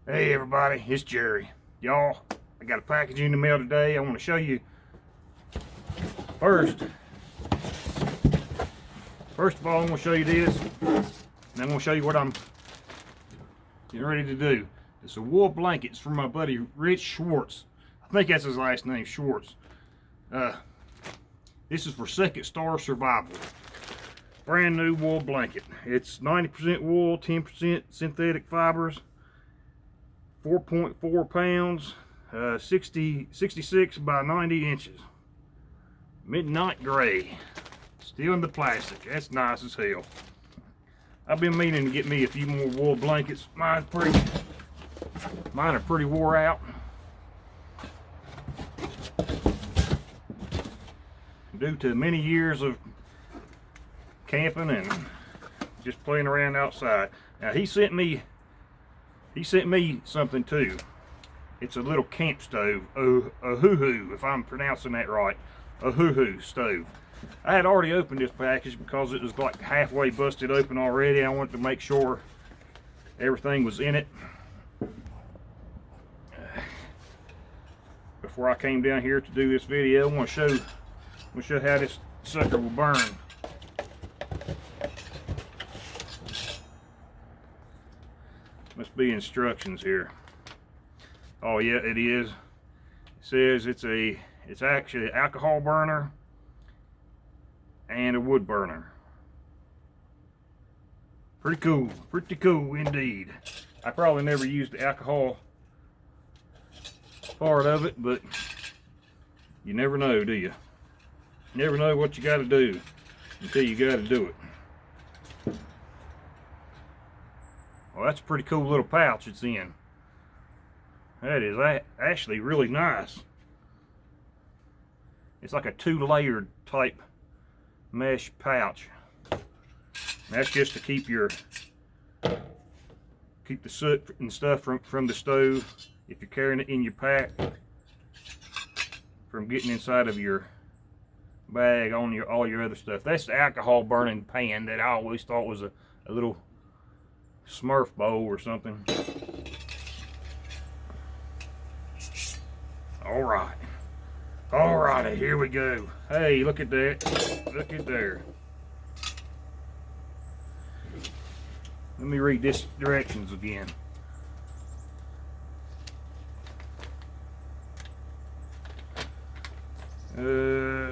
Hey everybody, it's Jerry. Y'all, I got a package in the mail today. I want to show you first of all, I'm going to show you this, and I'm going to show you what I'm getting ready to do. It's a wool blanket. It's from my buddy Rich Schwartz. I think that's his last name, Schwartz. This is for Second Star Survival. Brand new wool blanket. It's 90% wool, 10% synthetic fibers. 4.4 pounds, 66 by 90 inches. Midnight gray. Still in the plastic. That's nice as hell. I've been meaning to get me a few more wool blankets. Mine are pretty wore out. Due to many years of camping and just playing around outside. Now he sent me something too. It's a little camp stove, a hoo-hoo, if I'm pronouncing that right, a hoo-hoo stove. I had already opened this package because it was like halfway busted open already. I wanted to make sure everything was in it before I came down here to do this video. I want to show how this sucker will burn. Must be instructions here. Oh yeah, it is. It says it's actually an alcohol burner and a wood burner. Pretty cool indeed. I probably never used the alcohol part of it, but you never know, do you? You never know what you got to do until you got to do it. Well, that's a pretty cool little pouch it's in. That is actually really nice. It's like a two-layered type mesh pouch. That's just to keep the soot and stuff from the stove, if you're carrying it in your pack, from getting inside of your bag on all your other stuff. That's the alcohol burning pan that I always thought was a little Smurf bowl or something. Alrighty, here we go. Hey, look at that. Look at there. Let me read this directions again.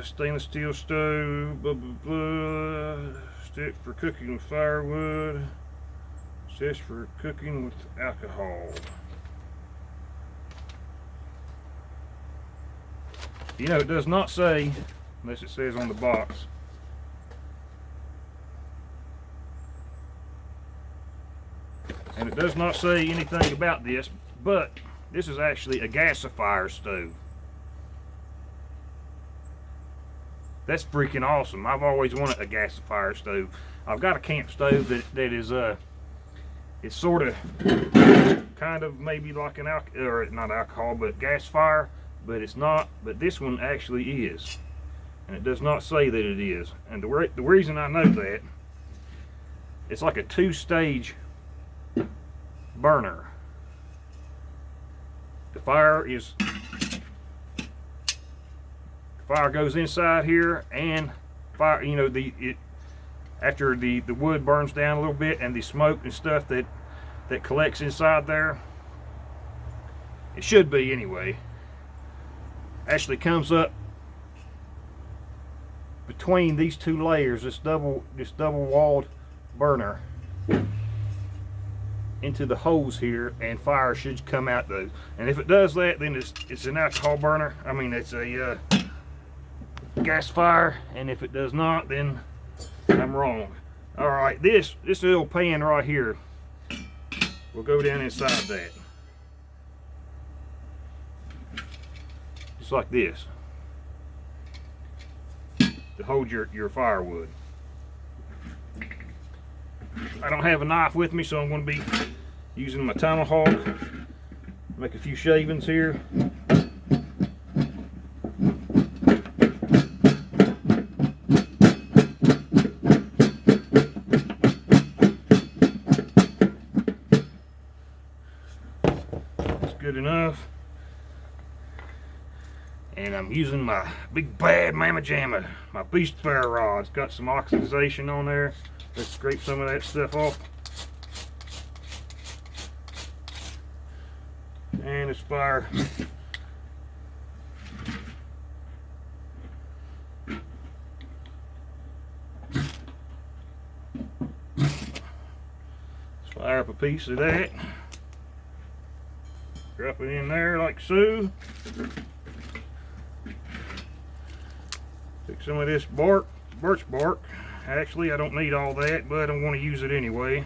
Stainless steel stove, blah blah blah. Stick for cooking with firewood. Says for cooking with alcohol. You know, it does not say, unless it says on the box, and it does not say anything about this, but this is actually a gasifier stove. That's freaking awesome. I've always wanted a gasifier stove. I've got a camp stove that is it's sort of kind of maybe like an not alcohol, but gas fire, but it's not. But this one actually is, and it does not say that it is. And the reason I know that, it's like a two-stage burner. The fire goes inside here, and fire, you know, after the wood burns down a little bit and the smoke and stuff that collects inside there, it should be anyway, actually comes up between these two layers, this double walled burner, into the hose here, and fire should come out those. And if it does that, then it's an alcohol burner. I mean, it's a gas fire. And if it does not, then I'm wrong. All right, this little pan right here will go down inside that, just like this, to hold your firewood. I don't have a knife with me, so I'm going to be using my tomahawk. Make a few shavings here. good enough. And I'm using my big bad mamma jamma, my beast ferro rod. It's got some oxidization on there. Let's scrape some of that stuff off. And it's fire. Let's fire up a piece of that. Drop it in there like so. Take some of this birch bark. Actually, I don't need all that, but I'm going to use it anyway.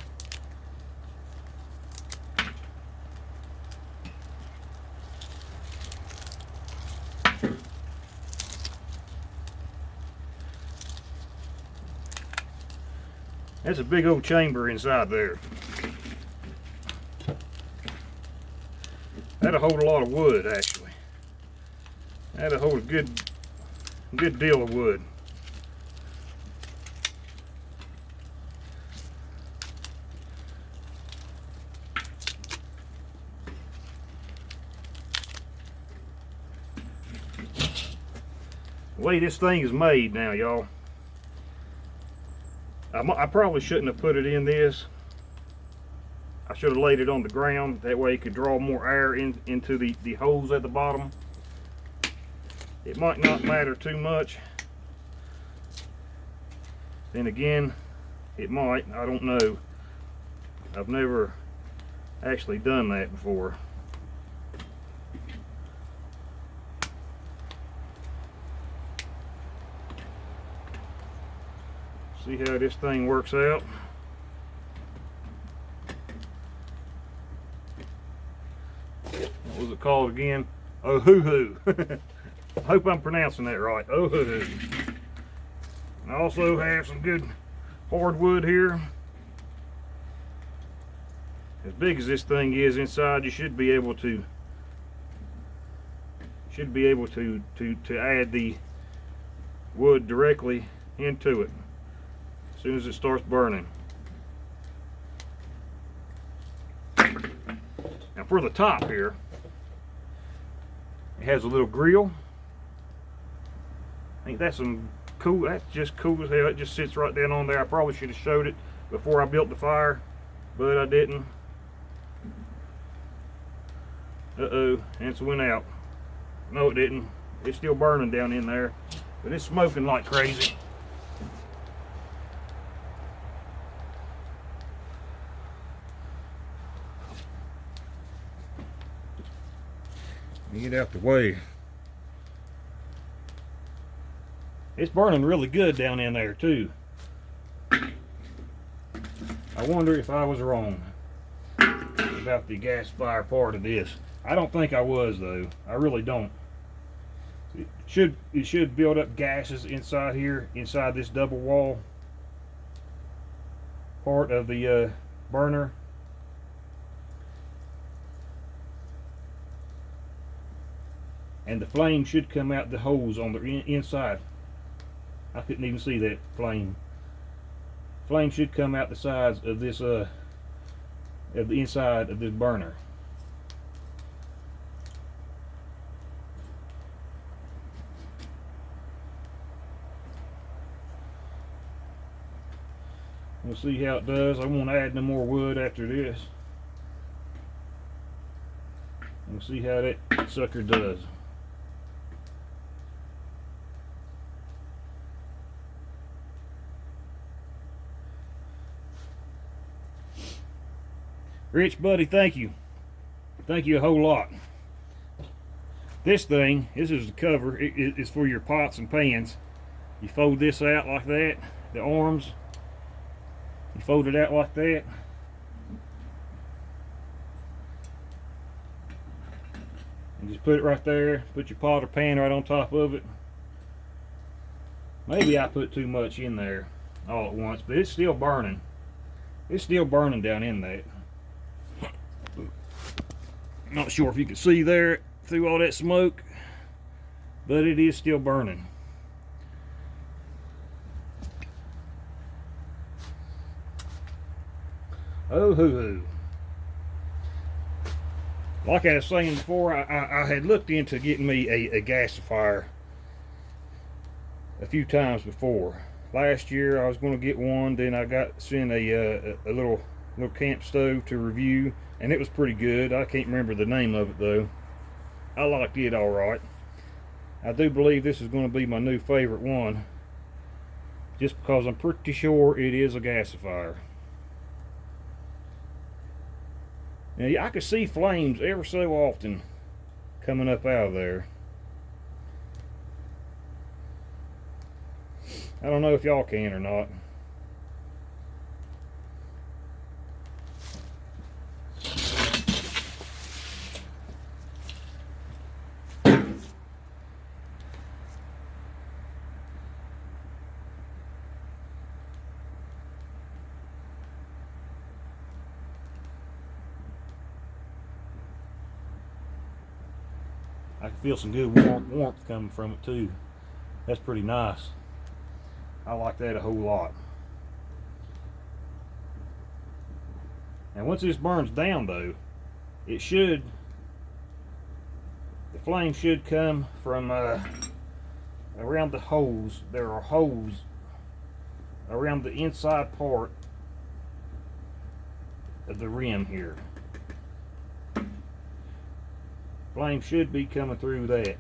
That's a big old chamber inside there. That'll hold a lot of wood, actually. That'll hold a good deal of wood. The way this thing is made now, y'all, I probably shouldn't have put it in this. I should have laid it on the ground. That way it could draw more air into the holes at the bottom. It might not matter too much. Then again, it might. I don't know. I've never actually done that before. See how this thing works out. What was it called again? Oh, hoo-hoo. I hope I'm pronouncing that right. Oh, hoo-hoo. I also have some good hardwood here. As big as this thing is inside, you should be able to add the wood directly into it as soon as it starts burning. Now for the top here, it has a little grill. I think that's some cool. That's just cool as hell. It just sits right down on there. I probably should have showed it before I built the fire, but I didn't. Uh-oh, and it's went out. No, it didn't. It's still burning down in there, but it's smoking like crazy. Get out the way. It's burning really good down in there too. I wonder if I was wrong about the gasifier part of this. I don't think I was though. I really don't. It should build up gases inside here, inside this double wall part of the burner. And the flame should come out the holes on the inside. I couldn't even see that flame. Flame should come out the sides of this of the inside of this burner. We'll see how it does. I won't add no more wood after this. We'll see how that sucker does. Rich, buddy, thank you. Thank you a whole lot. This thing, this is the cover. It is for your pots and pans. You fold this out like that, the arms. You fold it out like that. And just put it right there. Put your pot or pan right on top of it. Maybe I put too much in there all at once, but it's still burning. It's still burning down in that. Not sure if you can see there through all that smoke, but it is still burning. Oh hoo hoo. Like I was saying before, I had looked into getting me a gasifier a few times before. Last year I was going to get one, then I got sent a little camp stove to review, and it was pretty good. I can't remember the name of it though. I liked it all right. I do believe this is going to be my new favorite one, just because I'm pretty sure it is a gasifier. Now I can see flames ever so often coming up out of there. I don't know if y'all can or not. I can feel some good warmth coming from it too. That's pretty nice. I like that a whole lot. And once this burns down though, the flame should come from around the hose. There are holes around the inside part of the rim here. Flame should be coming through that.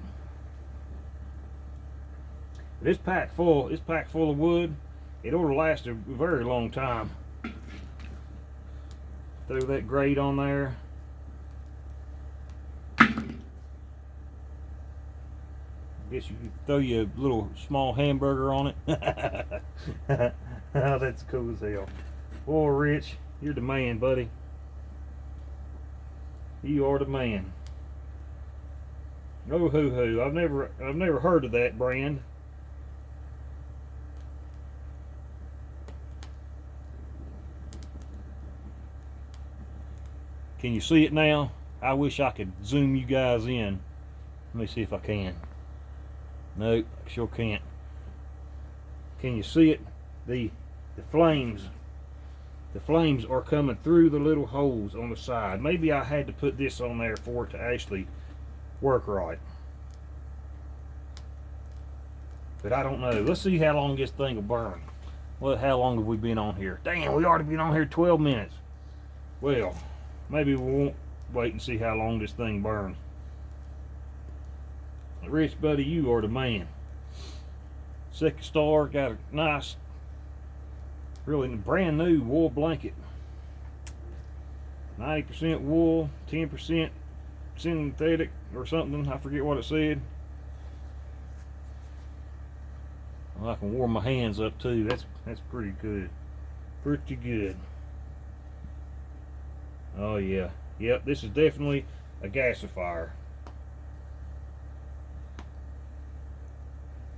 It's packed full of wood. It ought to last a very long time. Throw that grate on there. I guess you could throw you a little small hamburger on it. Oh, that's cool as hell. Boy, Rich, you're the man, buddy. You are the man. Oh hoo hoo! I've never heard of that brand. Can you see it now? I wish I could zoom you guys in. Let me see if I can. Nope, I sure can't. Can you see it? The flames are coming through the little holes on the side. Maybe I had to put this on there for it to actually work right. But I don't know. Let's see how long this thing will burn. Well, how long have we been on here? Damn, we already been on here 12 minutes. Well, maybe we won't wait and see how long this thing burns. Rich, buddy, you are the man. Second star, got a nice, really brand new wool blanket. 90% wool, 10% synthetic or something. I forget what it said. Well, I can warm my hands up too. That's pretty good. Pretty good. Oh yeah. Yep, this is definitely a gasifier.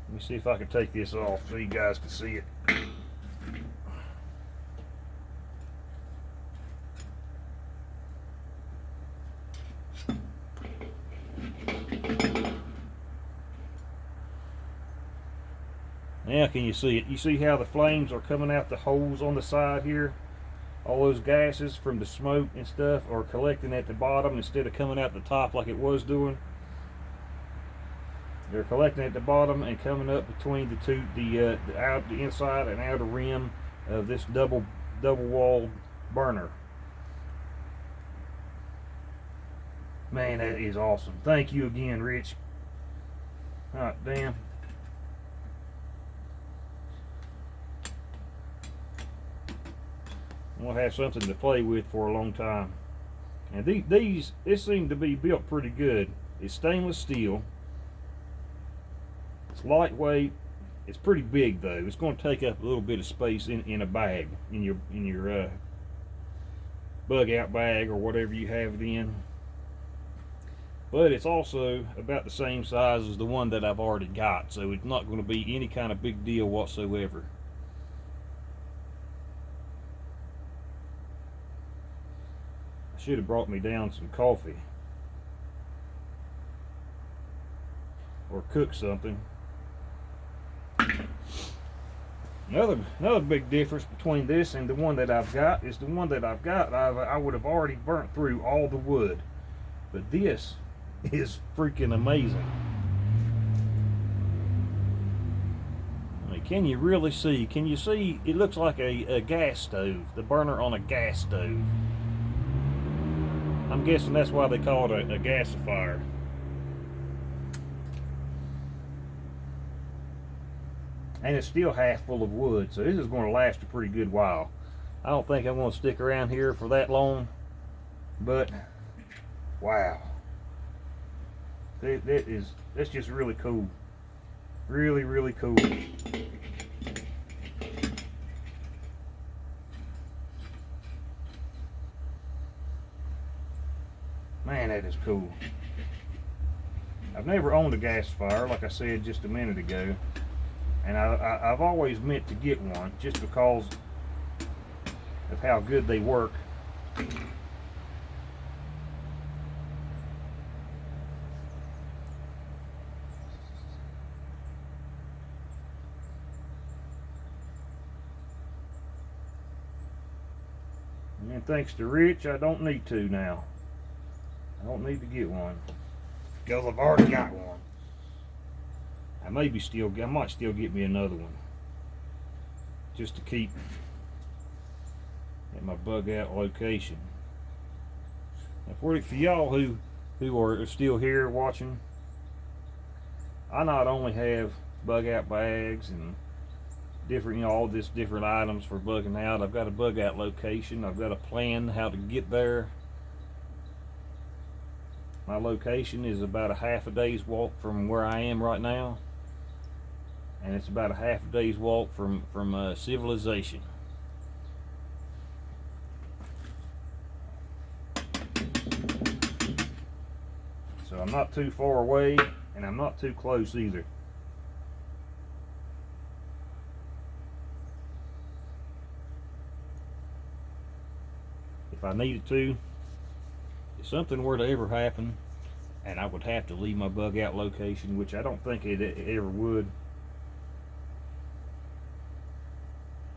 Let me see if I can take this off so you guys can see it. Now can you see it? You see how the flames are coming out the holes on the side here? All those gases from the smoke and stuff are collecting at the bottom instead of coming out the top like it was doing. They're collecting at the bottom and coming up between the two, the inside and outer rim of this double walled burner. Man, that is awesome. Thank you again, Rich. Hot damn. We'll have something to play with for a long time. And this seemed to be built pretty good. It's stainless steel. It's lightweight. It's pretty big though. It's going to take up a little bit of space in a bag, in your bug out bag or whatever you have it in. But it's also about the same size as the one that I've already got, so it's not going to be any kind of big deal whatsoever. Should have brought me down some coffee or cook something. Another big difference between this and the one that I've got is the one that I've got, I would have already burnt through all the wood. But this is freaking amazing. I mean, can you really see? Can you see? It looks like a gas stove, the burner on a gas stove. I'm guessing that's why they call it a gasifier. And it's still half full of wood, so this is going to last a pretty good while. I don't think I'm going to stick around here for that long, but wow, that's just really cool. Really, really cool. Man, that is cool. I've never owned a gasifier, like I said just a minute ago, and I've always meant to get one just because of how good they work. And thanks to Rich, I don't need to now. I don't need to get one because I've already got one. I might still get me another one just to keep at my bug out location. Now for y'all who are still here watching, I not only have bug out bags and different, all this different items for bugging out. I've got a bug out location. I've got a plan how to get there. My location is about a half a day's walk from where I am right now, and it's about a half a day's walk from civilization. So I'm not too far away, and I'm not too close either. If I needed to, if something were to ever happen and I would have to leave my bug out location, which I don't think it ever would,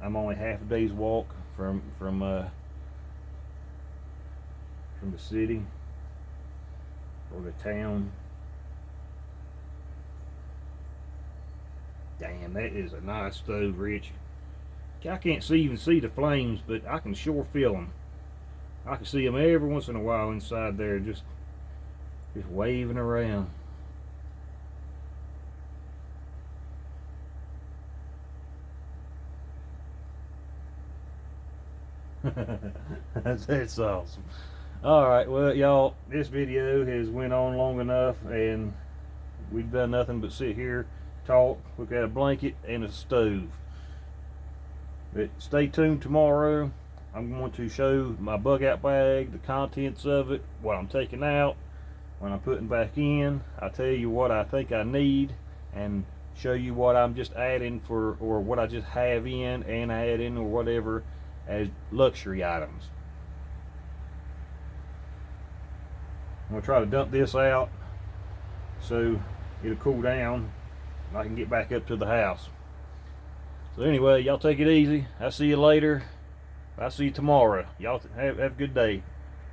I'm only half a day's walk from the city or the town. Damn, that is a nice stove, Rich. I can't even see the flames, but I can sure feel them. I can see them every once in a while inside there, just waving around. That's awesome. Alright, well y'all, this video has went on long enough, and we've done nothing but sit here, talk, look at a blanket and a stove. But stay tuned tomorrow. I'm going to show my bug out bag, the contents of it, what I'm taking out, when I'm putting back in. I'll tell you what I think I need and show you what I'm just adding or what I just have in and add in or whatever as luxury items. I'm going to try to dump this out so it'll cool down and I can get back up to the house. So anyway, y'all take it easy. I'll see you later. I'll see you tomorrow. Y'all have a good day.